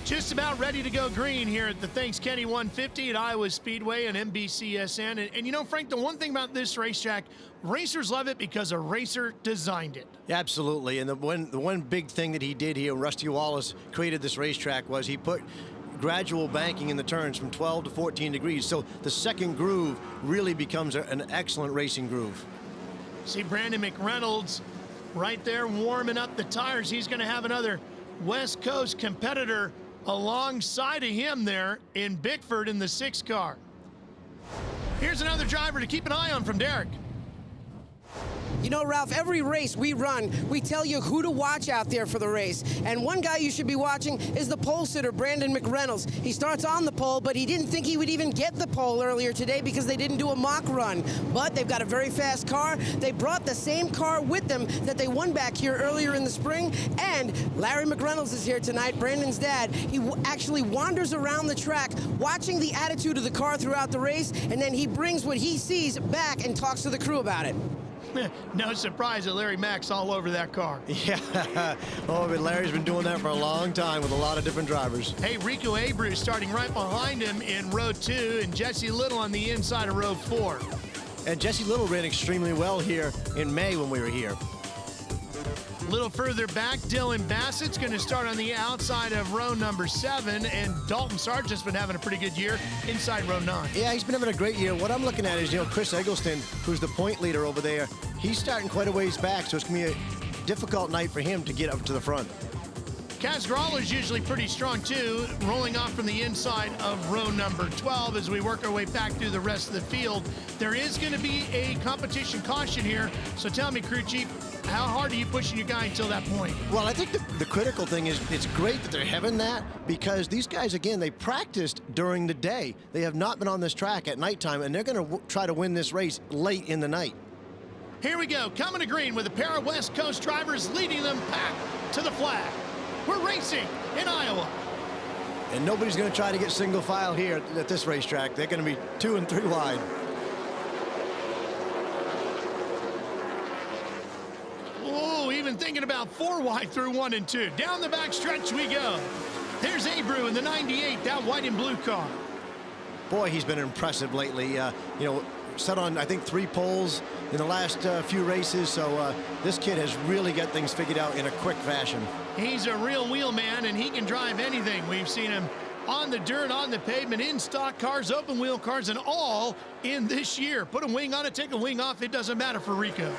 Just about ready to go green here at the Thanks Kenny 150 at Iowa Speedway and NBCSN. And you know, Frank, the one thing about this racetrack, racers love it because a racer designed it. Absolutely. And the one big thing that he did here, Rusty Wallace created this racetrack, was he put gradual banking in the turns from 12 to 14 degrees. So the second groove really becomes an excellent racing groove. See Brandon McReynolds right there warming up the tires. He's going to have another West Coast competitor alongside of him there in Bickford in the 6 car. Here's another driver to keep an eye on from Derek. You know, Ralph, every race we run, we tell you who to watch out there for the race. And one guy you should be watching is the pole sitter, Brandon McReynolds. He starts on the pole, but he didn't think he would even get the pole earlier today because they didn't do a mock run. But they've got a very fast car. They brought the same car with them that they won back here earlier in the spring. And Larry McReynolds is here tonight, Brandon's dad. He actually wanders around the track watching the attitude of the car throughout the race, and then he brings what he sees back and talks to the crew about it. No surprise that Larry Mack's all over that car. Yeah, oh, but Larry's been doing that for a long time with a lot of different drivers. Hey, Rico Abreu starting right behind him in row 2, and Jesse Little on the inside of row 4. And Jesse Little ran extremely well here in May when we were here. A little further back, Dylan Bassett's going to start on the outside of row number 7, and Dalton Sargent's been having a pretty good year inside row 9. Yeah, he's been having a great year. What I'm looking at is, you know, Chris Eggleston, who's the point leader over there, he's starting quite a ways back, so it's going to be a difficult night for him to get up to the front. Kaz Groller's usually pretty strong too, rolling off from the inside of row number 12 as we work our way back through the rest of the field. There is going to be a competition caution here, so tell me, crew chief, how hard are you pushing your guy until that point? Well, I think the critical thing is it's great that they're having that, because these guys, again, they practiced during the day. They have not been on this track at nighttime, and they're going to try to win this race late in the night. Here we go, coming to green with a pair of West Coast drivers leading them back to the flag. We're racing in Iowa. And nobody's going to try to get single file here at this racetrack. They're going to be 2 and 3 wide. Oh, even thinking about 4 wide through 1 and 2. Down the back stretch we go. There's Abreu in the 98, that white and blue car. Boy, he's been impressive lately. You know, set on, I think, 3 poles in the last few races, so this kid has really got things figured out in a quick fashion. He's a real wheel man, and he can drive anything. We've seen him on the dirt, on the pavement, in stock cars, open wheel cars, and all in this year. Put a wing on it, take a wing off, it doesn't matter for Rico.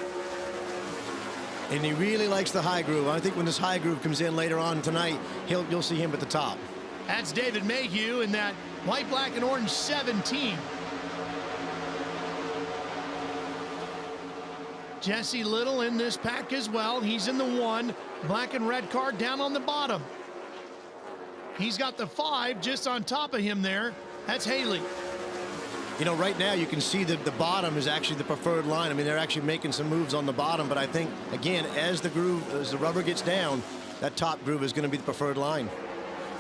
And he really likes the high groove. I think when this high groove comes in later on tonight, you'll see him at the top. That's David Mayhew in that white, black, and orange 17. Jesse Little in this pack as well. He's in the 1, black and red car down on the bottom. He's got the 5 just on top of him there. That's Haley. You know, right now you can see that the bottom is actually the preferred line. I mean, they're actually making some moves on the bottom, but I think, again, as the rubber gets down, that top groove is going to be the preferred line.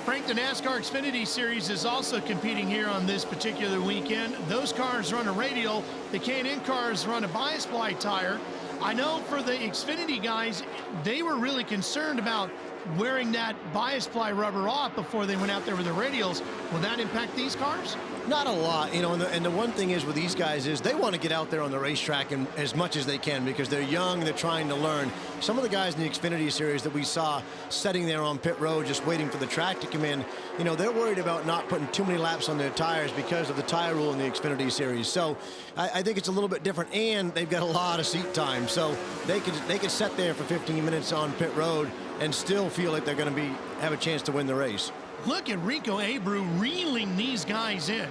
Frank, the NASCAR Xfinity Series is also competing here on this particular weekend. Those cars run a radial. The K&N cars run a bias ply tire. I know for the Xfinity guys, they were really concerned about wearing that bias ply rubber off before they went out there with the radials. Will that impact these cars? Not a lot, you know, and the one thing is with these guys is they want to get out there on the racetrack as much as they can because they're young, they're trying to learn. Some of the guys in the Xfinity Series that we saw sitting there on pit road just waiting for the track to come in, you know, they're worried about not putting too many laps on their tires because of the tire rule in the Xfinity Series. So I think it's a little bit different, and they've got a lot of seat time, so they could sit there for 15 minutes on pit road and still feel like they're going to have a chance to win the race. Look at Rico Abreu reeling these guys in.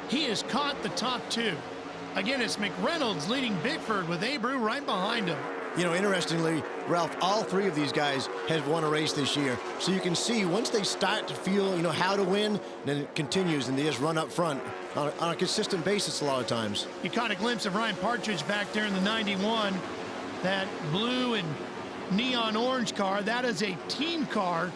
He has caught the top 2. Again, it's McReynolds leading Bickford with Abreu right behind him. You know, interestingly, Ralph, all 3 of these guys have won a race this year. So you can see once they start to feel, you know, how to win, then it continues and they just run up front on a consistent basis a lot of times. You caught a glimpse of Ryan Partridge back there in the 91. That blue and neon orange car, that is a team car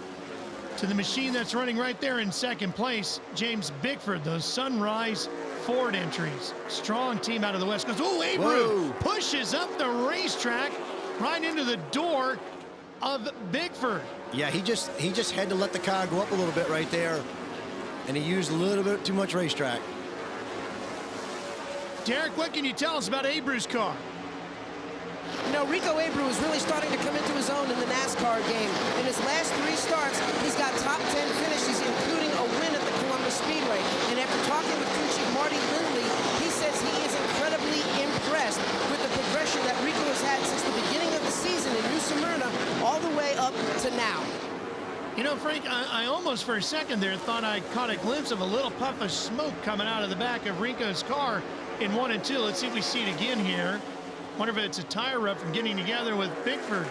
to the machine that's running right there in second place, James Bickford, those Sunrise Ford entries. Strong team out of the West Coast. Oh, Abreu pushes up the racetrack right into the door of Bickford. Yeah, he just had to let the car go up a little bit right there, and he used a little bit too much racetrack. Derek, what can you tell us about Abreu's car? You know, Rico Abreu is really starting to come into his own in the NASCAR game. In his last 3 starts, he's got top 10 finishes, including a win at the Columbus Speedway. And after talking with crew chief Marty Lindley, he says he is incredibly impressed with the progression that Rico has had since the beginning of the season in New Smyrna all the way up to now. You know, Frank, I almost for a second there thought I caught a glimpse of a little puff of smoke coming out of the back of Rico's car in 1 and 2. Let's see if we see it again here. Wonder if it's a tire rub from getting together with Bickford.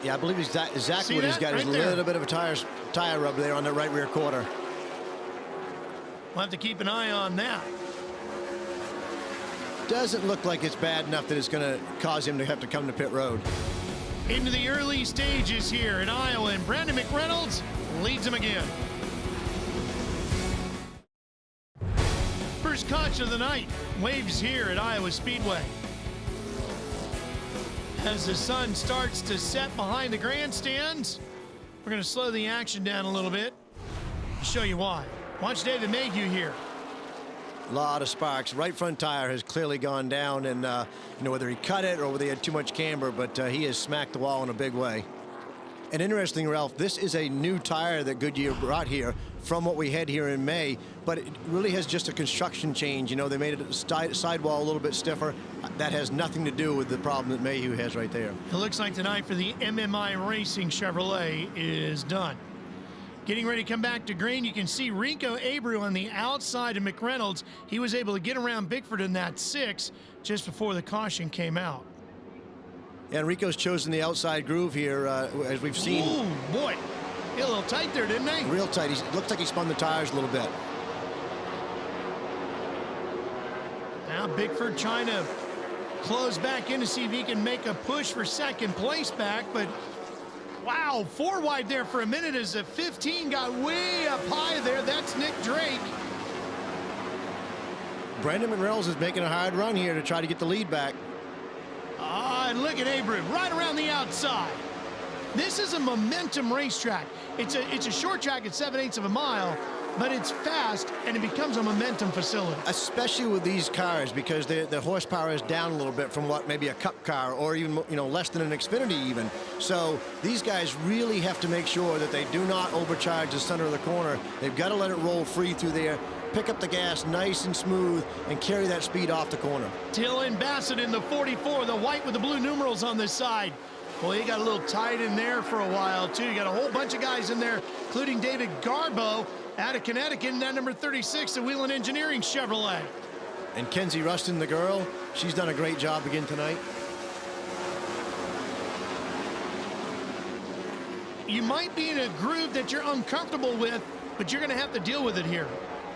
Yeah, I believe exactly what he's got is a little bit of a tire rub there on the right rear quarter. We'll have to keep an eye on that. Doesn't look like it's bad enough that it's going to cause him to have to come to pit road. Into the early stages here in Iowa, and Brandon McReynolds leads him again. First caution of the night, waves here at Iowa Speedway. As the sun starts to set behind the grandstands, we're going to slow the action down a little bit to show you why. Watch David Mayhew here. A lot of sparks. Right front tire has clearly gone down, and you know, whether he cut it or whether he had too much camber, but he has smacked the wall in a big way. And interesting, Ralph, this is a new tire that Goodyear brought here from what we had here in May, but it really has just a construction change. You know, they made it sidewall a little bit stiffer. That has nothing to do with the problem that Mayhew has right there. It looks like tonight for the MMI Racing Chevrolet is done. Getting ready to come back to green, you can see Rico Abreu on the outside of McReynolds. He was able to get around Bickford in that 6 just before the caution came out. And Rico's chosen the outside groove here, as we've seen. Ooh, boy. Hit a little tight there, didn't they? Real tight. It looks like he spun the tires a little bit. Now Bickford trying to close back in to see if he can make a push for second place back, but wow, 4 wide there for a minute as the 15 got way up high there. That's Nick Drake. Brandon McReynolds is making a hard run here to try to get the lead back. And look at Abreu right around the outside. This is a momentum racetrack. It's a short track at 7/8 of a mile, but it's fast and it becomes a momentum facility. Especially with these cars, because the horsepower is down a little bit from what maybe a Cup car or even, you know, less than an Xfinity even. So these guys really have to make sure that they do not overcharge the center of the corner. They've got to let it roll free through there, pick up the gas nice and smooth, and carry that speed off the corner. Dylan Bassett in the 44, the white with the blue numerals on this side. Well, he got a little tight in there for a while, too. You got a whole bunch of guys in there, including David Garbo out of Connecticut, and that number 36, the Whelen Engineering Chevrolet. And Kenzie Rustin, the girl, she's done a great job again tonight. You might be in a groove that you're uncomfortable with, but you're going to have to deal with it here.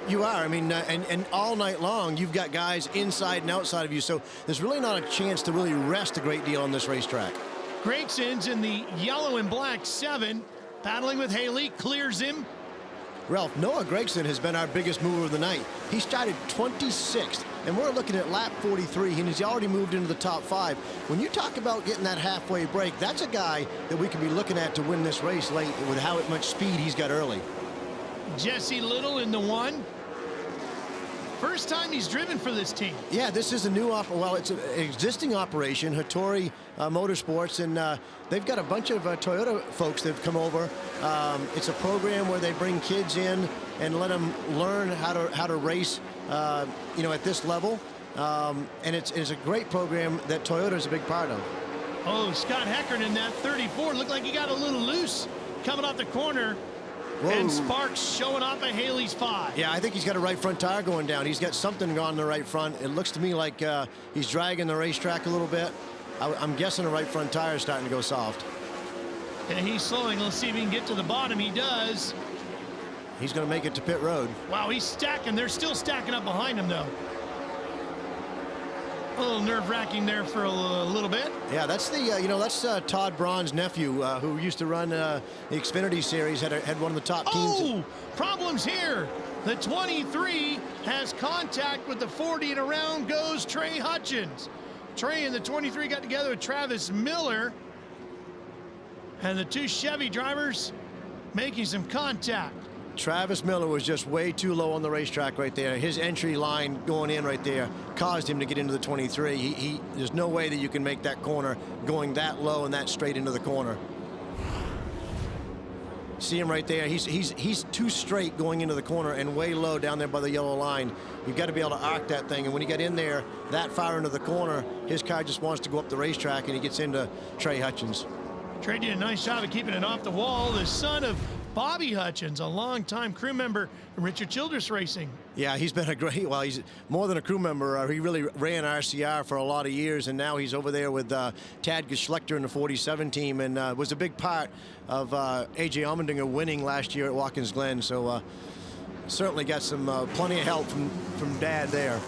You are. I mean, and all night long, you've got guys inside and outside of you, so there's really not a chance to really rest a great deal on this racetrack. Gregson's in the yellow and black 7, battling with Haley, clears him. Ralph, Noah Gragson has been our biggest mover of the night. He started 26th, and we're looking at lap 43, and he's already moved into the top 5. When you talk about getting that halfway break, that's a guy that we could be looking at to win this race late with how much speed he's got early. Jesse Little in the 1. First time he's driven for this team. Yeah, this is a new well, it's an existing operation, Hattori Motorsports, and they've got a bunch of Toyota folks that have come over. It's a program where they bring kids in and let them learn how to race, you know, at this level. And it's a great program that Toyota is a big part of. Oh, Scott Heckern in that 34 looked like he got a little loose coming off the corner. Whoa. And Sparks showing off at Haley's 5. Yeah, I think he's got a right front tire going down. He's got something on the right front. It looks to me like he's dragging the racetrack a little bit. I'm guessing the right front tire is starting to go soft. And he's slowing. Let's see if he can get to the bottom. He does. He's going to make it to pit road. Wow, he's stacking. They're still stacking up behind him, though. A little nerve-wracking there for a little bit. Yeah, that's the you know, that's Todd Braun's nephew who used to run the Xfinity Series. Had one of the top teams. Oh, problems here. The 23 has contact with the 40, and around goes Trey Hutchins. Trey and the 23 got together with Travis Miller. And the two Chevy drivers making some contact. Travis Miller was just way too low on the racetrack right there. His entry line going in right there caused him to get into the 23. There's no way that you can make that corner going that low and that straight into the corner. See him right there. He's too straight going into the corner and way low down there by the yellow line. You've got to be able to arc that thing. And when you get in there that far into the corner, his car just wants to go up the racetrack, and he gets into Trey Hutchins. Trey did a nice job of keeping it off the wall. The son of Bobby Hutchins, a longtime crew member in Richard Childress Racing. Yeah, he's been a great, well, he's more than a crew member. He really ran RCR for a lot of years, and now he's over there with Tad Geschlechter in the 47 team, and was a big part of A.J. Allmendinger winning last year at Watkins Glen. So certainly got some plenty of help from Dad there.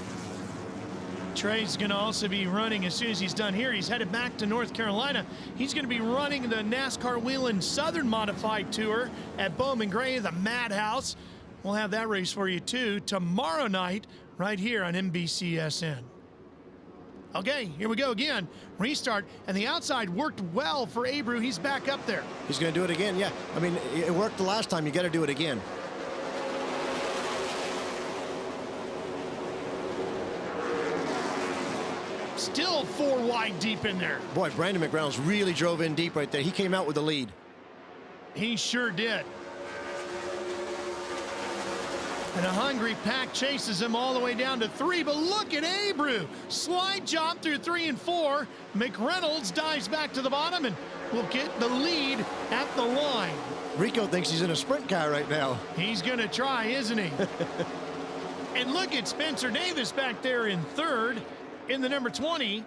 Trey's going to also be running as soon as he's done here. He's headed back to North Carolina. He's going to be running the NASCAR Whelen Southern Modified Tour at Bowman Gray, the Madhouse. We'll have that race for you, too, tomorrow night right here on NBCSN. Okay, here we go again. Restart, and the outside worked well for Abreu. He's back up there. He's going to do it again, yeah. I mean, it worked the last time. You got to do it again. Still 4 wide deep in there. Boy, Brandon McReynolds really drove in deep right there. He came out with the lead. He sure did. And a hungry pack chases him all the way down to 3, but look at Abreu. Slide job through 3 and 4. McReynolds dives back to the bottom and will get the lead at the line. Rico thinks he's in a sprint car right now. He's going to try, isn't he? And look at Spencer Davis back there in 3rd. In the number 20.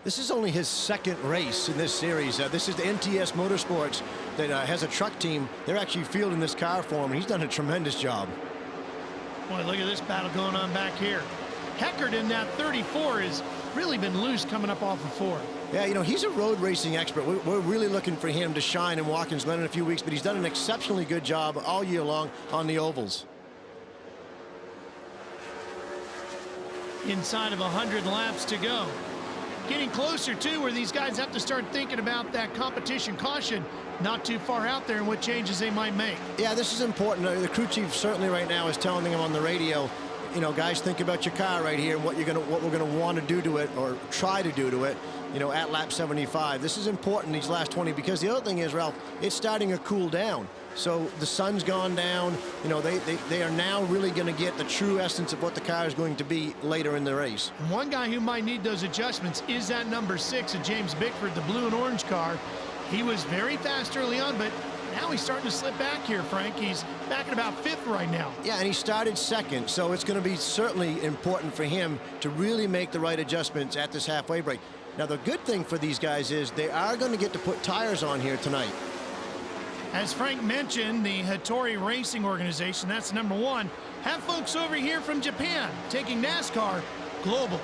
This is only his 2nd race in this series. This is the NTS Motorsports that has a truck team. They're actually fielding this car for him. He's done a tremendous job. Boy, look at this battle going on back here. Heckert in that 34 has really been loose coming up off of 4. Yeah, you know, he's a road racing expert. We're really looking for him to shine in Watkins Glen in a few weeks, but he's done an exceptionally good job all year long on the ovals. Inside of 100 laps to go. Getting closer to where these guys have to start thinking about that competition caution not too far out there and what changes they might make. Yeah, this is important. The crew chief certainly right now is telling them on the radio, you know, guys, think about your car right here and what we're gonna want to do to it or try to do to it, you know, at lap 75. This is important, these last 20, because the other thing is, Ralph, it's starting to cool down. So the sun's gone down. You know, they are now really going to get the true essence of what the car is going to be later in the race. One guy who might need those adjustments is that number 6 of James Bickford, the blue and orange car. He was very fast early on, but now he's starting to slip back here, Frank. He's back at about 5th right now. Yeah, and he started 2nd, so it's going to be certainly important for him to really make the right adjustments at this halfway break. Now, the good thing for these guys is they are going to get to put tires on here tonight. As Frank mentioned, the Hattori Racing Organization, that's number 1, have folks over here from Japan taking NASCAR global.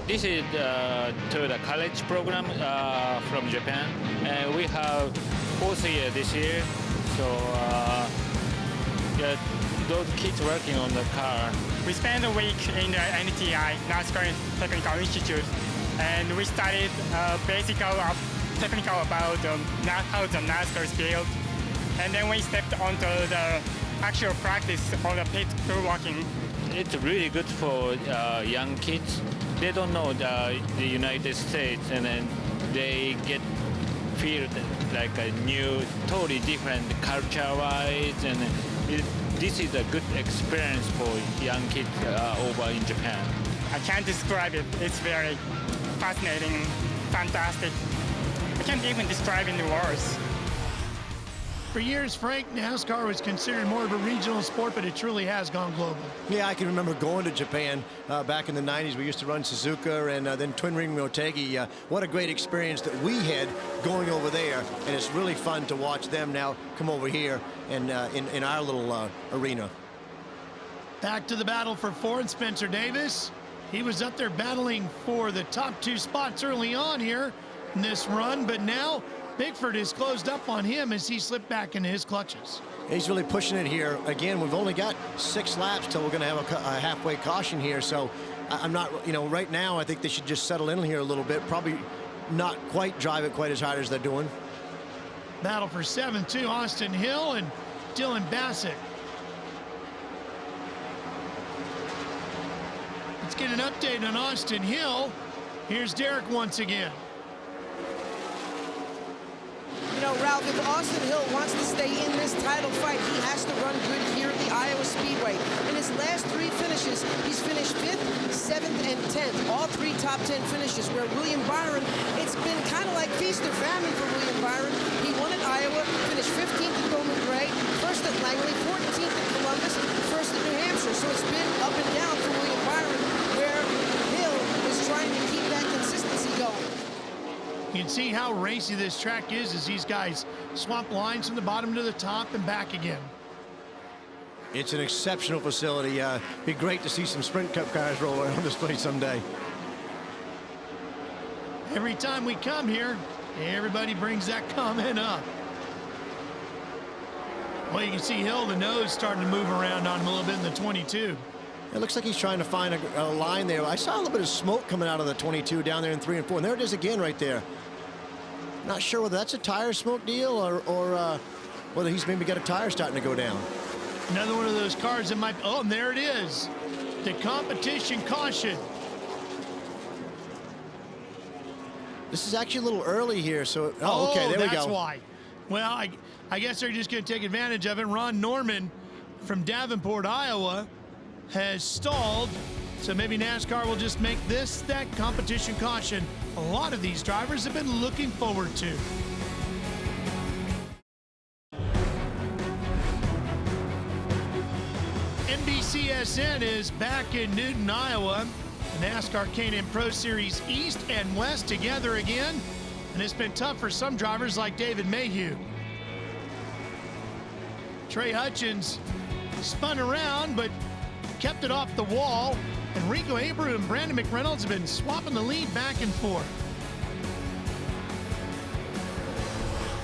This is the Toyota College program from Japan. We have 4th year this year, so those kids working on the car. We spent a week in the NTI, NASCAR Technical Institute, and we studied technical about how the NASCAR is built. And then we stepped onto the actual practice on the pit crew walking. It's really good for young kids. They don't know the United States, and then they feel like a new, totally different culture-wise, and this is a good experience for young kids over in Japan. I can't describe it. It's very fascinating, fantastic. I can't even describe it in words. For years, Frank, NASCAR was considered more of a regional sport, but it truly has gone global. Yeah, I can remember going to Japan back in the 90s. We used to run Suzuka and then Twin Ring Motegi. What a great experience that we had going over there, and it's really fun to watch them now come over here and in our little arena. Back to the battle for 4th, Spencer Davis. He was up there battling for the top 2 spots early on here in this run, but now Bickford has closed up on him as he slipped back into his clutches. He's really pushing it here. Again, we've only got 6 laps till we're going to have a halfway caution here, so I'm not, right now I think they should just settle in here a little bit. Probably not quite drive it quite as hard as they're doing. Battle for 7th, Austin Hill and Dylan Bassett. Let's get an update on Austin Hill. Here's Derek once again. Ralph, if Austin Hill wants to stay in this title fight, he has to run good here at the Iowa Speedway. In his last 3 finishes, he's finished 5th, 7th, and 10th. All 3 top 10 finishes, where William Byron, it's been kind of like feast or famine for William Byron. He won at Iowa, finished 15th at Bowman Gray, 1st at Langley, 14th at Columbus, 1st at New Hampshire. So it's been up and down for William Byron, where Hill is trying to keep that consistency going. You can see how racy this track is as these guys swap lines from the bottom to the top and back again. It's an exceptional facility. Be great to see some Sprint Cup cars roll around this place someday. Every time we come here, everybody brings that comment up. Well, you can see Hill, the nose starting to move around on him a little bit in the 22. It looks like he's trying to find a line there. I saw a little bit of smoke coming out of the 22 down there in 3 and 4. And there it is again right there. Not sure whether that's a tire smoke deal or whether he's maybe got a tire starting to go down. Another one of those cars that might, oh, and there it is. The competition caution. This is actually a little early here, so, oh, okay, there we go. That's why. Well, I guess they're just going to take advantage of it. Ron Norman from Davenport, Iowa, has stalled, so maybe NASCAR will just make this that competition caution a lot of these drivers have been looking forward to. NBCSN is back in Newton, Iowa. The NASCAR K&N Pro Series East and West together again, and it's been tough for some drivers like David Mayhew. Trey Hutchins spun around, but kept it off the wall, and Rico Abreu and Brandon McReynolds have been swapping the lead back and forth.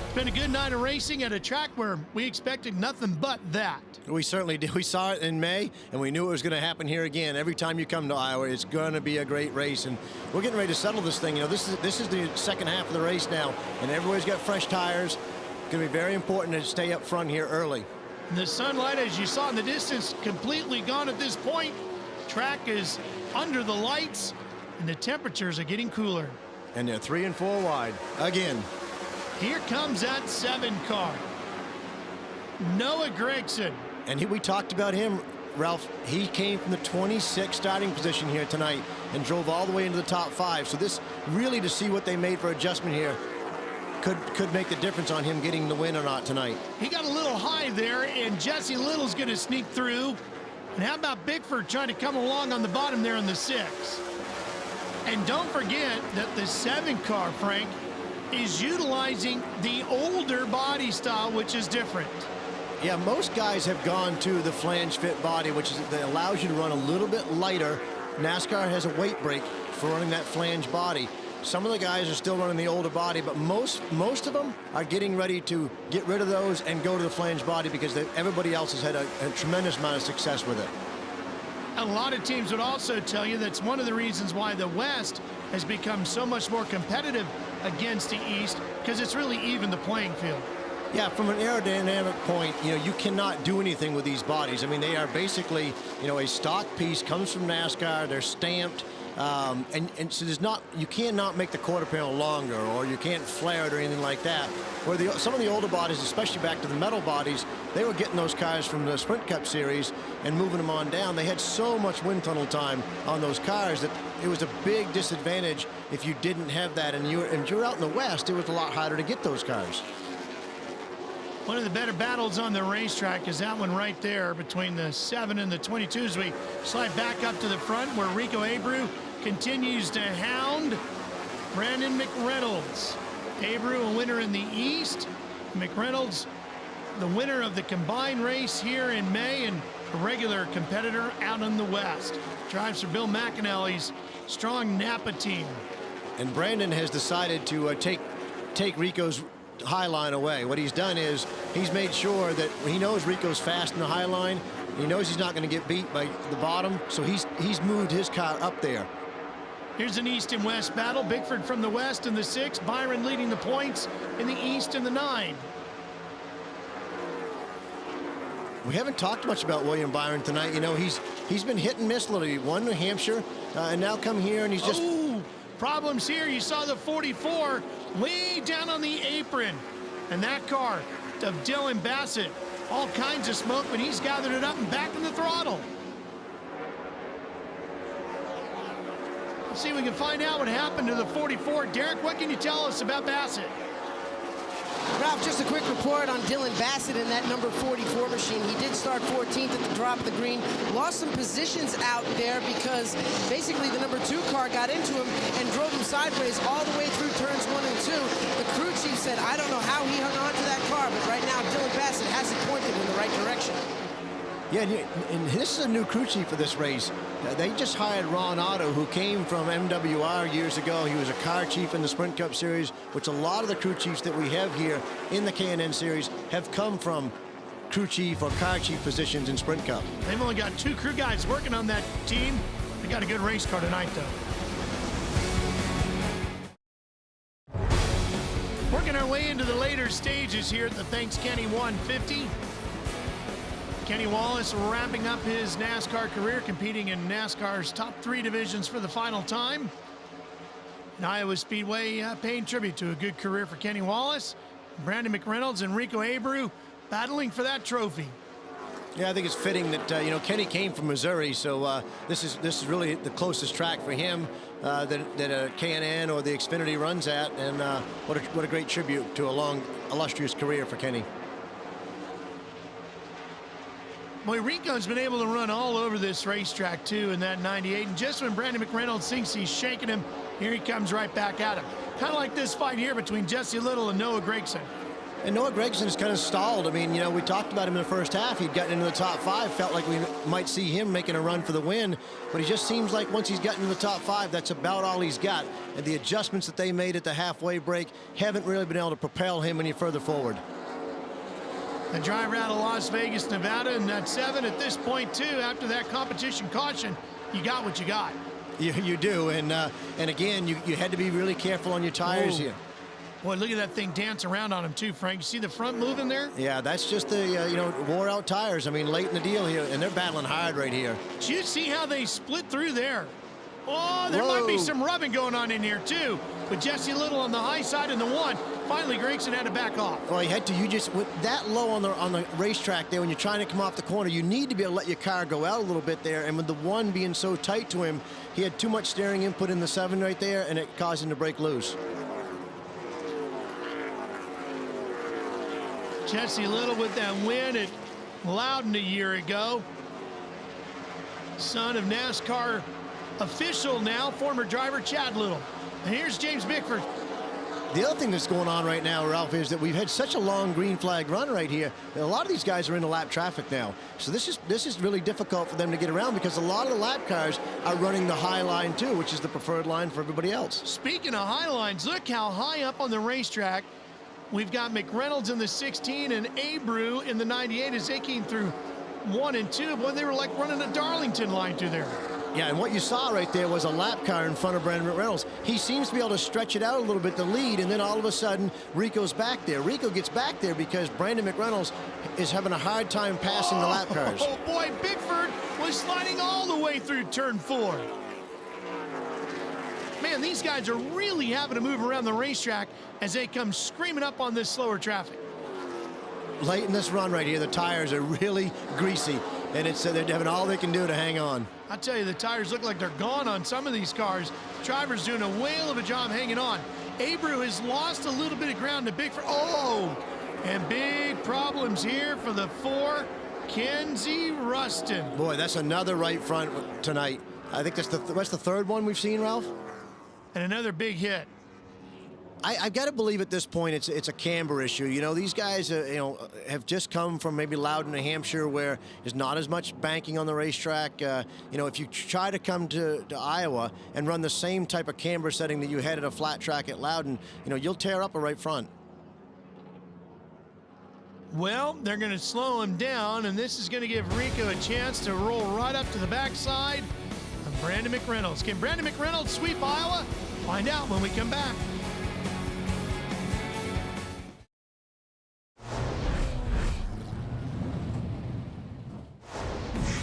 It's been a good night of racing at a track where we expected nothing but that. We certainly did. We saw it in May, and we knew it was going to happen here again. Every time you come to Iowa, it's going to be a great race, and we're getting ready to settle this thing. This is the second half of the race now, and everybody's got fresh tires. It's going to be very important to stay up front here early. The sunlight, as you saw in the distance, completely gone at this point. Track is under the lights, and the temperatures are getting cooler. And they're 3 and 4 wide again. Here comes that 7 car. Noah Gragson. And we talked about him, Ralph. He came from the 26th starting position here tonight and drove all the way into the top 5. So this really, to see what they made for adjustment here, could make the difference on him getting the win or not tonight. He got a little high there, and Jesse Little's going to sneak through. And how about Bickford trying to come along on the bottom there in the 6? And don't forget that the 7 car, Frank, is utilizing the older body style, which is different. Yeah, most guys have gone to the flange fit body, which that allows you to run a little bit lighter. NASCAR has a weight break for running that flange body. Some of the guys are still running the older body, but most of them are getting ready to get rid of those and go to the flange body because everybody else has had a tremendous amount of success with it. A lot of teams would also tell you that's one of the reasons why the West has become so much more competitive against the East, because it's really even the playing field. Yeah, from an aerodynamic point, you cannot do anything with these bodies. I mean, they are basically, a stock piece, comes from NASCAR, they're stamped. And so you cannot make the quarter panel longer, or you can't flare it or anything like that. Where some of the older bodies, especially back to the metal bodies, they were getting those cars from the Sprint Cup series and moving them on down. They had so much wind tunnel time on those cars that it was a big disadvantage if you didn't have that. And you're out in the West, it was a lot harder to get those cars. One of the better battles on the racetrack is that one right there between the 7 and the 22 as we slide back up to the front, where Rico Abreu continues to hound Brandon McReynolds. Abreu a winner in the East. McReynolds the winner of the combined race here in May and a regular competitor out in the West. Drives for Bill McAnally's strong Napa team. And Brandon has decided to take Rico's high line away. What he's done is he's made sure that he knows Rico's fast in the high line. He knows he's not going to get beat by the bottom, so he's moved his car up there. Here's an East and West battle. Bickford from the West in the 6. Byron leading the points in the East in the 9. We haven't talked much about William Byron tonight. You know, he's been hit and miss a little. He won New Hampshire, and now come here, and he's just... Ooh, problems here. You saw the 44 way down on the apron. And that car of Dylan Bassett, all kinds of smoke, but he's gathered it up and back in the throttle. Let's see if we can find out what happened to the 44. Derek, what can you tell us about Bassett? Ralph, just a quick report on Dylan Bassett in that number 44 machine. He did start 14th at the drop of the green, lost some positions out there because basically the number 2 car got into him and drove him sideways all the way through turns 1 and 2. The crew chief said, I don't know how he hung on to that car, but right now Dylan Bassett has it pointed in the right direction. Yeah, and this is a new crew chief for this race. They just hired Ron Otto, who came from MWR years ago. He was a car chief in the Sprint Cup Series, which a lot of the crew chiefs that we have here in the K&N Series have come from crew chief or car chief positions in Sprint Cup. They've only got 2 crew guys working on that team. They got a good race car tonight, though. Working our way into the later stages here at the Thanks Kenny 150. Kenny Wallace wrapping up his NASCAR career, competing in NASCAR's top 3 divisions for the final time. And Iowa Speedway paying tribute to a good career for Kenny Wallace. Brandon McReynolds and Rico Abreu battling for that trophy. Yeah, I think it's fitting that you know, Kenny came from Missouri, so this is really the closest track for him that a K&N or the Xfinity runs at, and what a great tribute to a long, illustrious career for Kenny. Boy, Rico's been able to run all over this racetrack, too, in that 98. And just when Brandon McReynolds thinks he's shaking him, here he comes right back at him. Kind of like this fight here between Jesse Little and Noah Gragson. And Noah Gragson is kind of stalled. I mean, you know, we talked about him in the first half. He'd gotten into the top 5, felt like we might see him making a run for the win. But he just seems like once he's gotten into the top 5, that's about all he's got. And the adjustments that they made at the halfway break haven't really been able to propel him any further forward. The driver out of Las Vegas, Nevada, in that 7 at this point, too. After that competition caution, you got what you got. You do, and again, you had to be really careful on your tires here. Boy, look at that thing dance around on him, too, Frank. You see the front moving there? Yeah, that's just the, you know, wore-out tires. I mean, late in the deal here, and they're battling hard right here. Did you see how they split through there? Oh, there might be some rubbing going on in here, too. With Jesse Little on the high side in the 1. Finally, Gragson had to back off. Well, he had to. You just, with that low on the racetrack there, when you're trying to come off the corner, you need to be able to let your car go out a little bit there. And with the 1 being so tight to him, he had too much steering input in the 7 right there, and it caused him to break loose. Jesse Little with that win at Loudon a year ago. Son of NASCAR official now, former driver Chad Little. And here's James Bickford. The other thing that's going on right now, Ralph, is that we've had such a long green flag run right here. A lot of these guys are in the lap traffic now. So this is really difficult for them to get around because a lot of the lap cars are running the high line too, which is the preferred line for everybody else. Speaking of high lines, look how high up on the racetrack we've got McReynolds in the 16 and Abreu in the 98 as they came through 1 and 2. Boy, they were like running a Darlington line through there. Yeah, and what you saw right there was a lap car in front of Brandon McReynolds. He seems to be able to stretch it out a little bit to lead, and then all of a sudden, Rico's back there. Rico gets back there because Brandon McReynolds is having a hard time passing the lap cars. Oh, boy, Bickford was sliding all the way through turn 4. Man, these guys are really having to move around the racetrack as they come screaming up on this slower traffic. Late in this run right here, the tires are really greasy, and they're having all they can do to hang on. I tell you, the tires look like they're gone on some of these cars. Drivers doing a whale of a job hanging on. Abreu has lost a little bit of ground to Bickford. Oh, and big problems here for the 4, Kenzie Ruston. Boy, that's another right front tonight. I think that's the 3rd one we've seen, Ralph. And another big hit. I've got to believe at this point it's a camber issue. You know, these guys, you know, have just come from maybe Loudon, New Hampshire, where there's not as much banking on the racetrack. You know, if you try to come to Iowa and run the same type of camber setting that you had at a flat track at Loudon, you know, you'll tear up a right front. Well, they're going to slow him down, and this is going to give Rico a chance to roll right up to the backside of Brandon McReynolds. Can Brandon McReynolds sweep Iowa? Find out when we come back.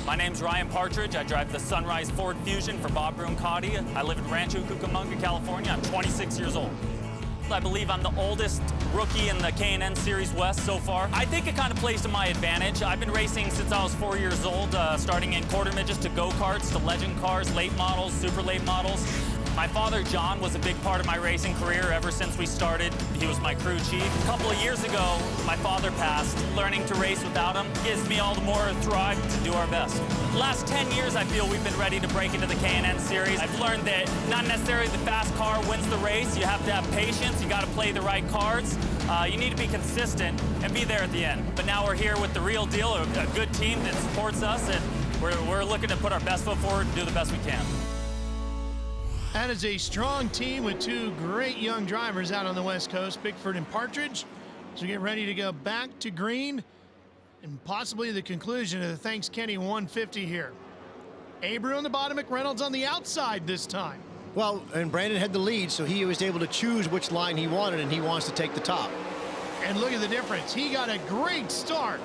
My name's Ryan Partridge. I drive the Sunrise Ford Fusion for Bob Bruncotti. I live in Rancho Cucamonga, California. I'm 26 years old. I believe I'm the oldest rookie in the K&N Series West so far. I think it kind of plays to my advantage. I've been racing since I was 4 years old, starting in quarter midgets to go-karts to legend cars, late models, super late models. My father, John, was a big part of my racing career ever since we started. He was my crew chief. A couple of years ago, my father passed. Learning to race without him gives me all the more drive to do our best. The last 10 years, I feel we've been ready to break into the K&N Series. I've learned that not necessarily the fast car wins the race. You have to have patience. You got to play the right cards. You need to be consistent and be there at the end. But now we're here with the real deal, a good team that supports us, and we're looking to put our best foot forward and do the best we can. That is a strong team with two great young drivers out on the West Coast, Bickford and Partridge. So we get ready to go back to green and possibly the conclusion of the Thanks Kenny 150 here. Abreu on the bottom, McReynolds on the outside this time. Well, and Brandon had the lead, so he was able to choose which line he wanted, and he wants to take the top. And look at the difference. He got a great start.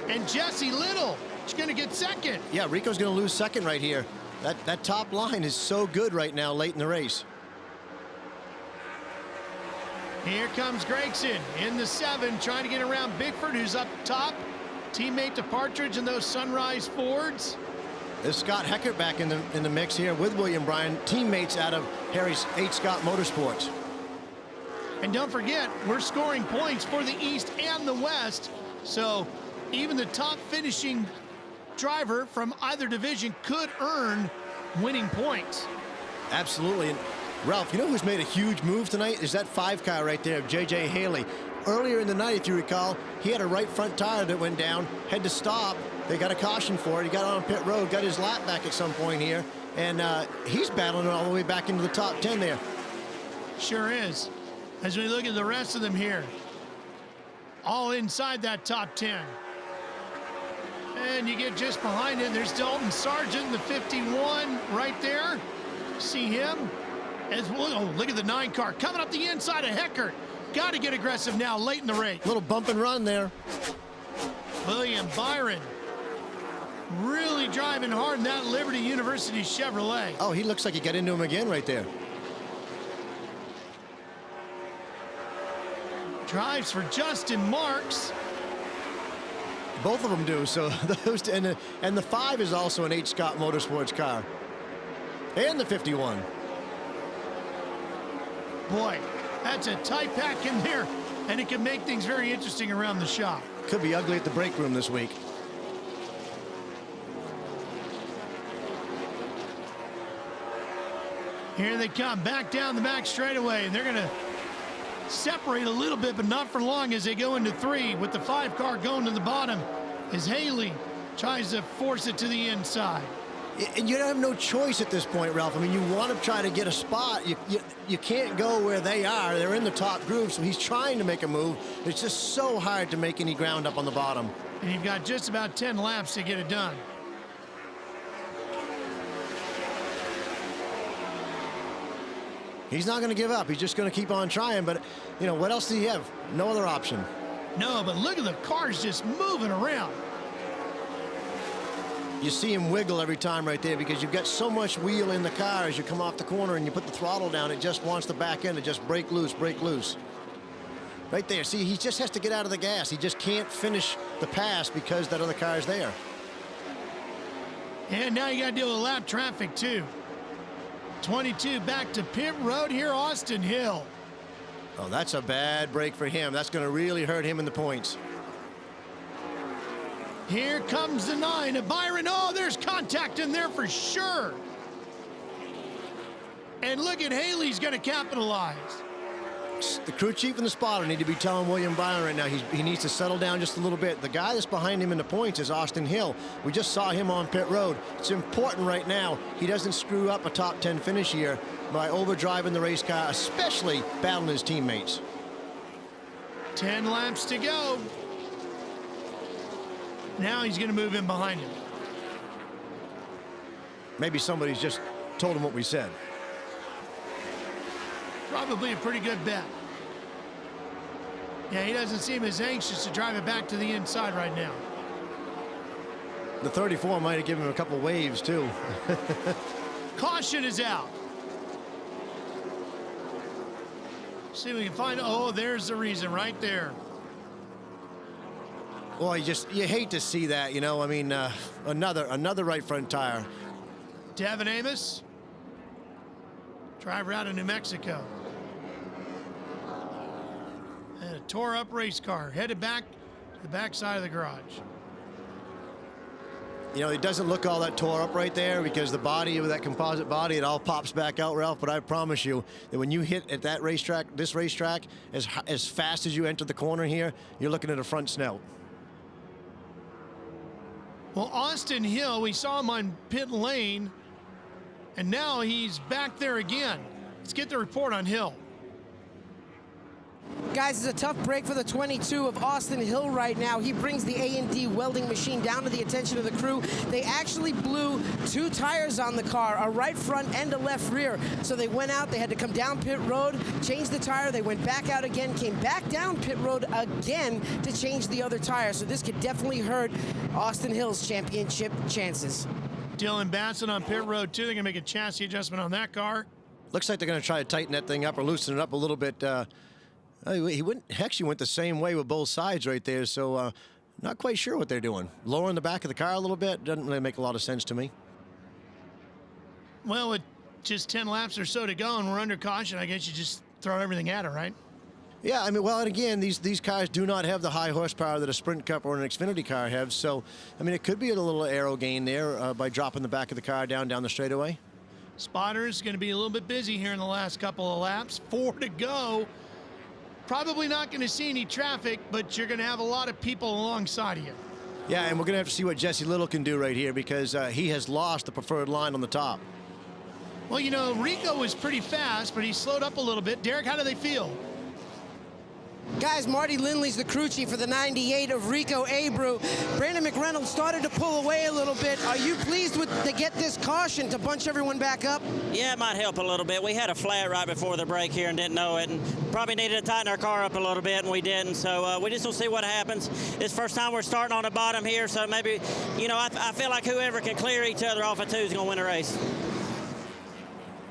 And Jesse Little is going to get second. Yeah, Rico's going to lose second right here. That top line is so good right now late in the race. Here comes Gregson in the 7, trying to get around Bickford, who's up top. Teammate to Partridge in those Sunrise Fords. There's Scott Heckert back in the mix here with William Byron, teammates out of Harry's H. Scott Motorsports. And don't forget, we're scoring points for the East and the West. So even the top finishing driver from either division could earn winning points. Absolutely. And Ralph, you know who's made a huge move tonight? Is that 5 car right there of J.J. Haley. Earlier in the night, if you recall, he had a right front tire that went down, had to stop. They got a caution for it. He got on pit road, got his lap back at some point here, and he's battling all the way back into the top 10 there. Sure is. As we look at the rest of them here, all inside that top 10. And you get just behind it, there's Dalton Sargent, the 51 right there. See him? Oh, look at the 9 car coming up the inside of Heckert. Got to get aggressive now late in the race. Little bump and run there. William Byron really driving hard in that Liberty University Chevrolet. Oh, he looks like he got into him again right there. Drives for Justin Marks. Both of them do. So those and the 5 is also an H. Scott Motorsports car, and the 51. Boy, that's a tight pack in there, and it can make things very interesting around the shop. Could be ugly at the break room this week. Here they come back down the back straightaway, and they're going to separate a little bit, but not for long as they go into 3 with the 5 car going to the bottom as Haley tries to force it to the inside. And you have no choice at this point, Ralph. I mean, you want to try to get a spot. You can't go where they are. They're in the top group, so he's trying to make a move. It's just so hard to make any ground up on the bottom. And you've got just about 10 laps to get it done. He's not going to give up. He's just going to keep on trying. But, you know, what else do you have? No other option. No, but look at the cars just moving around. You see him wiggle every time right there because you've got so much wheel in the car as you come off the corner and you put the throttle down. It just wants the back end to just break loose, break loose. Right there. See, he just has to get out of the gas. He just can't finish the pass because that other car is there. And now you got to deal with lap traffic, too. 22 back to pit road here, Austin Hill. Oh, that's a bad break for him. That's going to really hurt him in the points. Here comes the 9 of Byron. Oh, there's contact in there for sure. And look at Haley's going to capitalize. The crew chief and the spotter need to be telling William Byron right now he needs to settle down just a little bit. The guy that's behind him in the points is Austin Hill. We just saw him on pit road. It's important right now he doesn't screw up a top 10 finish here by overdriving the race car, especially battling his teammates. 10 laps to go. Now he's going to move in behind him. Maybe somebody's just told him what we said. Probably a pretty good bet. Yeah, he doesn't seem as anxious to drive it back to the inside right now. The 34 might have given him a couple waves, too. Caution is out. See if we can find, oh, there's the reason right there. Well, you hate to see that, you know. I mean, another right front tire. Devin Amos, driver out of New Mexico. And a tore up race car headed back to the back side of the garage. You know, it doesn't look all that tore up right there because the body of that composite body, it all pops back out, Ralph. But I promise you that when you hit at that racetrack, this racetrack, as fast as you enter the corner here, you're looking at a front snout. Well, Austin Hill, we saw him on pit lane, and now he's back there again. Let's get the report on Hill. Guys, it's a tough break for the 22 of Austin Hill right now. He brings the A&D welding machine down to the attention of the crew. They actually blew 2 tires on the car, a right front and a left rear. So they went out, they had to come down pit road, change the tire, they went back out again, came back down pit road again to change the other tire. So this could definitely hurt Austin Hill's championship chances. Dylan Bassett on pit road too. They're gonna make a chassis adjustment on that car. Looks like they're gonna try to tighten that thing up or loosen it up a little bit. He actually went the same way with both sides right there, so not quite sure what they're doing. Lowering the back of the car a little bit doesn't really make a lot of sense to me. Well, with just 10 laps or so to go and we're under caution, I guess you just throw everything at it, right? Yeah, I mean, well, and again, these cars do not have the high horsepower that a Sprint Cup or an Xfinity car have, so, I mean, it could be a little aero gain there by dropping the back of the car down the straightaway. Spotter's going to be a little bit busy here in the last couple of laps. 4 to go. Probably not going to see any traffic, but you're going to have a lot of people alongside of you. Yeah, and we're going to have to see what Jesse Little can do right here because he has lost the preferred line on the top. Well, you know, Rico was pretty fast, but he slowed up a little bit. Derek, how do they feel? Guys, Marty Lindley's the crew chief for the 98 of Rico Abreu. Brandon McReynolds started to pull away a little bit. Are you pleased to get this caution to bunch everyone back up? Yeah, it might help a little bit. We had a flat right before the break here and didn't know it, and probably needed to tighten our car up a little bit, and we didn't. So we just will see what happens. It's first time we're starting on the bottom here, so maybe, you know, I feel like whoever can clear each other off of 2 is going to win a race.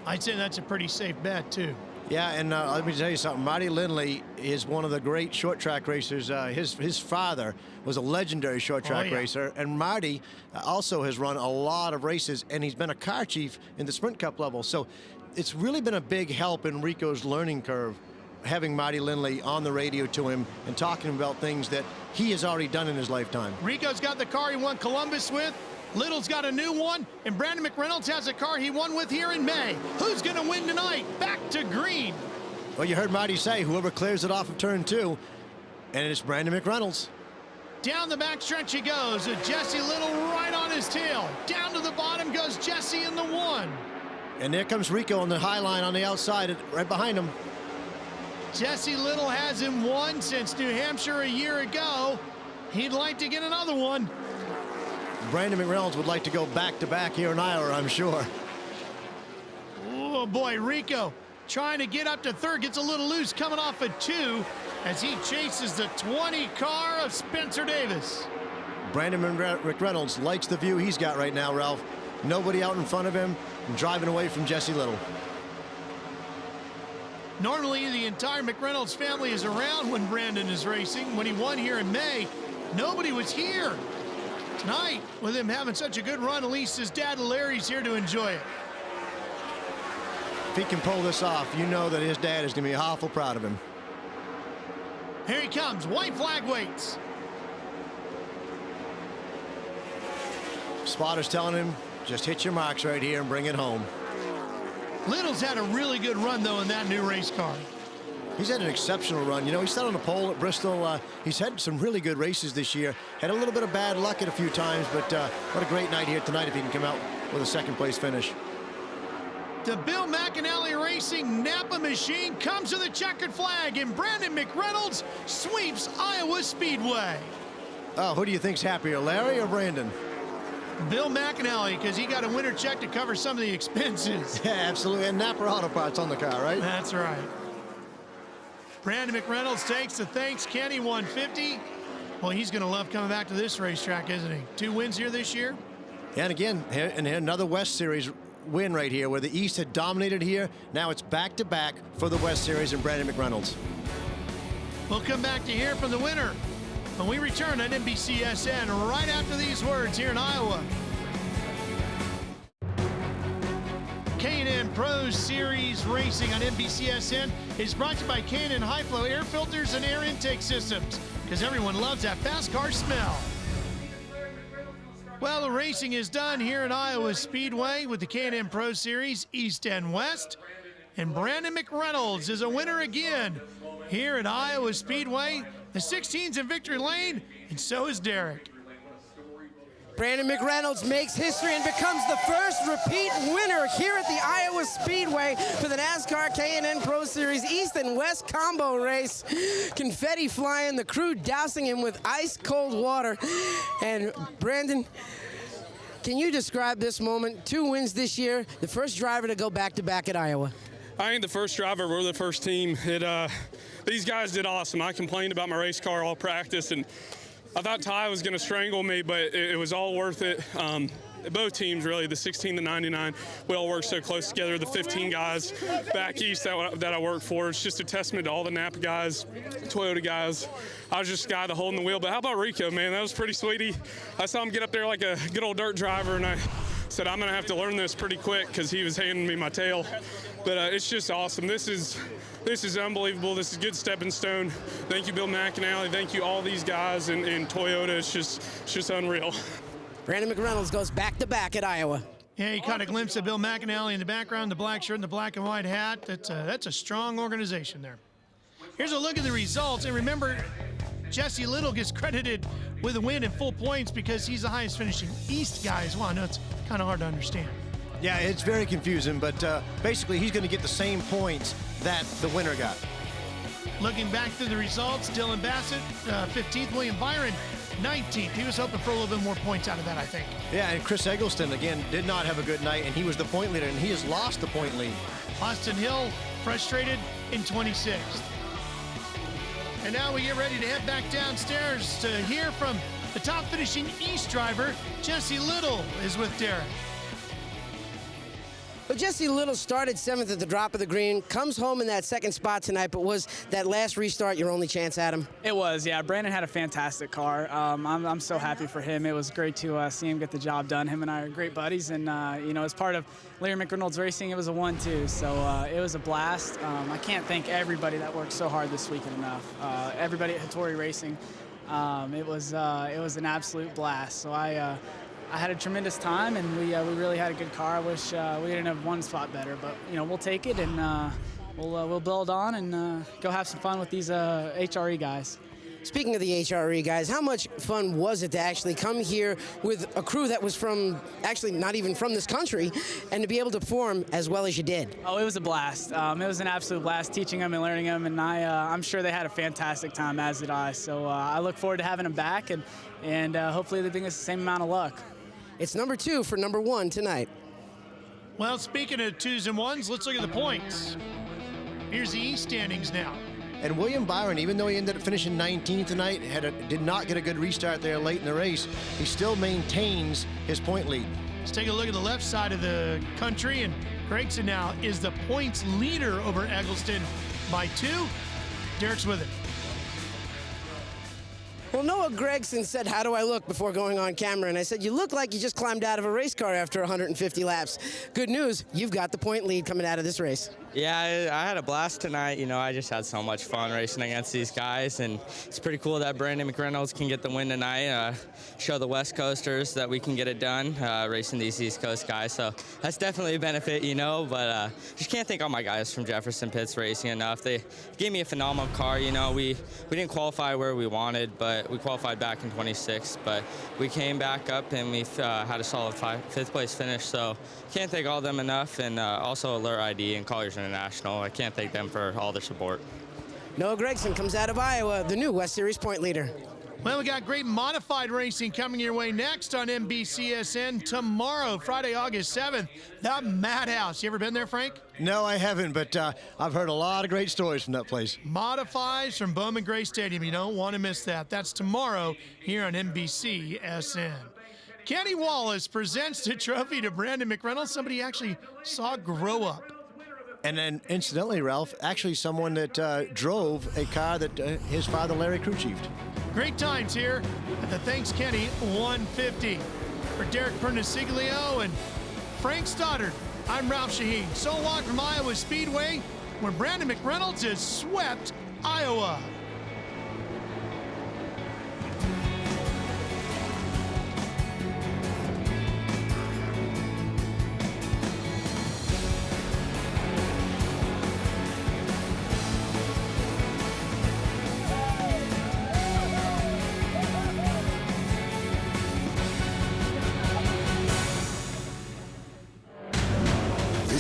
I'd say that's a pretty safe bet, too. Yeah, and let me tell you something. Marty Lindley is one of the great short track racers. His father was a legendary short track racer, and Marty also has run a lot of races, and he's been a car chief in the Sprint Cup level. So it's really been a big help in Rico's learning curve, having Marty Lindley on the radio to him and talking about things that he has already done in his lifetime. Rico's got the car he won Columbus with. Little's got a new one, and Brandon McReynolds has a car he won with here in May. Who's going to win tonight? Back to green. Well, you heard Marty say whoever clears it off of turn 2, and it's Brandon McReynolds. Down the backstretch he goes with Jesse Little right on his tail. Down to the bottom goes Jesse in the 1. And there comes Rico on the high line on the outside, right behind him. Jesse Little hasn't won since New Hampshire a year ago. He'd like to get another one. Brandon McReynolds would like to go back-to-back here in Iowa, I'm sure. Oh, boy, Rico trying to get up to third, gets a little loose coming off of 2 as he chases the 20 car of Spencer Davis. Brandon McReynolds likes the view he's got right now, Ralph. Nobody out in front of him and driving away from Jesse Little. Normally, the entire McReynolds family is around when Brandon is racing. When he won here in May, nobody was here. Tonight, with him having such a good run, at least his dad Larry's here to enjoy it. If he can pull this off, you know that his dad is going to be awful proud of him. Here he comes. White flag waits. Spotter's telling him, just hit your marks right here and bring it home. Little's had a really good run, though, in that new race car. He's had an exceptional run. You know, he sat on the pole at Bristol. He's had some really good races this year. Had a little bit of bad luck at a few times, but what a great night here tonight if he can come out with a second-place finish. The Bill McAnally Racing Napa machine comes to the checkered flag, and Brandon McReynolds sweeps Iowa Speedway. Oh, who do you think's happier, Larry or Brandon? Bill McAnally, because he got a winter check to cover some of the expenses. Yeah, absolutely. And Napa Auto Parts on the car, right? That's right. Brandon McReynolds takes the Thanks Kenny 150. Well, he's going to love coming back to this racetrack, isn't he? 2 wins here this year. And again, here another West Series win right here, where the East had dominated here. Now it's back-to-back for the West Series and Brandon McReynolds. We'll come back to hear from the winner when we return on NBCSN right after these words here in Iowa. K&N Pro Series Racing on NBCSN is brought to you by K&N High Flow Air Filters and Air Intake Systems, because everyone loves that fast car smell. Well, the racing is done here at Iowa Speedway with the K&N Pro Series East and West. And Brandon McReynolds is a winner again here at Iowa Speedway. The 16's in victory lane, and so is Derek. Brandon McReynolds makes history and becomes the first repeat winner here at the Iowa Speedway for the NASCAR K&N Pro Series East and West combo race. Confetti flying, the crew dousing him with ice-cold water. And Brandon, can you describe this moment? 2 wins this year, the first driver to go back-to-back at Iowa. I ain't the first driver, we're the first team. These guys did awesome. I complained about my race car all practice, and I thought Ty was going to strangle me, but it was all worth it. Both teams, really, the 16 to 99, we all worked so close together. The 15 guys back east that I work for, it's just a testament to all the Napa guys, Toyota guys. I was just a guy that holding the wheel. But how about Rico, man? That was pretty sweet. I saw him get up there like a good old dirt driver, and I said, I'm going to have to learn this pretty quick because he was handing me my tail. But it's just awesome. This is unbelievable. This is a good stepping stone. Thank you, Bill McAnally. Thank you, all these guys in Toyota. It's just unreal. Brandon McReynolds goes back-to-back at Iowa. Yeah, you caught a glimpse of Bill McAnally in the background, the black shirt and the black and white hat. That's a strong organization there. Here's a look at the results. And remember, Jesse Little gets credited with a win and full points because he's the highest finishing East guy as well. I know it's kind of hard to understand. Yeah, it's very confusing, but basically he's going to get the same points that the winner got. Looking back through the results, Dylan Bassett, 15th, William Byron, 19th. He was hoping for a little bit more points out of that, I think. Yeah, and Chris Eggleston, again, did not have a good night, and he was the point leader, and he has lost the point lead. Austin Hill, frustrated in 26th. And now we get ready to head back downstairs to hear from the top finishing East driver. Jesse Little is with Derek. Well, Jesse Little started 7th at the drop of the green, comes home in that 2nd spot tonight, but was that last restart your only chance at him? It was, yeah. Brandon had a fantastic car. I'm so happy for him. It was great to see him get the job done. Him and I are great buddies, and as part of Larry McReynolds Racing, it was a 1-2, so it was a blast. I can't thank everybody that worked so hard this weekend enough. Everybody at Hattori Racing. It was an absolute blast. So I had a tremendous time, and we really had a good car. I wish we didn't have one spot better, but we'll take it, and we'll build on and go have some fun with these HRE guys. Speaking of the HRE guys, how much fun was it to actually come here with a crew that was from, actually not even from this country, and to be able to perform as well as you did? Oh, it was a blast. It was an absolute blast teaching them and learning them, and I'm sure they had a fantastic time, as did I. So I look forward to having them back, and hopefully they bring us the same amount of luck. It's number 2 for number 1 tonight. Well, speaking of 2s and 1s, let's look at the points. Here's the East standings now. And William Byron, even though he ended up finishing 19th tonight, did not get a good restart there late in the race, he still maintains his point lead. Let's take a look at the left side of the country, and Gregson now is the points leader over Eggleston by 2. Derek's with it. Well, Noah Gregson said, "How do I look?" before going on camera, and I said, "You look like you just climbed out of a race car after 150 laps." Good news, you've got the point lead coming out of this race. Yeah, I had a blast tonight. You know, I just had so much fun racing against these guys, and it's pretty cool that Brandon McReynolds can get the win tonight, show the West Coasters that we can get it done racing these East Coast guys. So that's definitely a benefit, you know, but just can't thank all my guys from Jefferson Pits Racing enough. They gave me a phenomenal car. You know, we didn't qualify where we wanted, but we qualified back in 26th, but we came back up and we had a solid fifth place finish. So can't thank all of them enough, and also Alert ID and Colliers International. I can't thank them for all their support. Noah Gregson comes out of Iowa, the new West Series point leader. Well, we got great modified racing coming your way next on NBCSN tomorrow, Friday, August 7th. The Madhouse. You ever been there, Frank? No, I haven't, but I've heard a lot of great stories from that place. Modifies from Bowman Gray Stadium. You don't want to miss that. That's tomorrow here on NBCSN. Kenny Wallace presents the trophy to Brandon McReynolds, somebody he actually saw grow up. And then, incidentally, Ralph, actually someone that drove a car that his father, Larry, crew chiefed. Great times here at the Thanks Kenny 150. For Derek Perniciglio and Frank Stoddard, I'm Ralph Shaheen. So long from Iowa Speedway, where Brandon McReynolds has swept Iowa.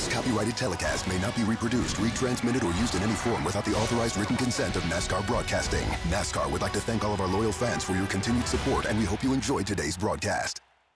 Copyrighted telecast may not be reproduced, retransmitted, or used in any form without the authorized written consent of NASCAR Broadcasting. NASCAR would like to thank all of our loyal fans for your continued support, and we hope you enjoyed today's broadcast.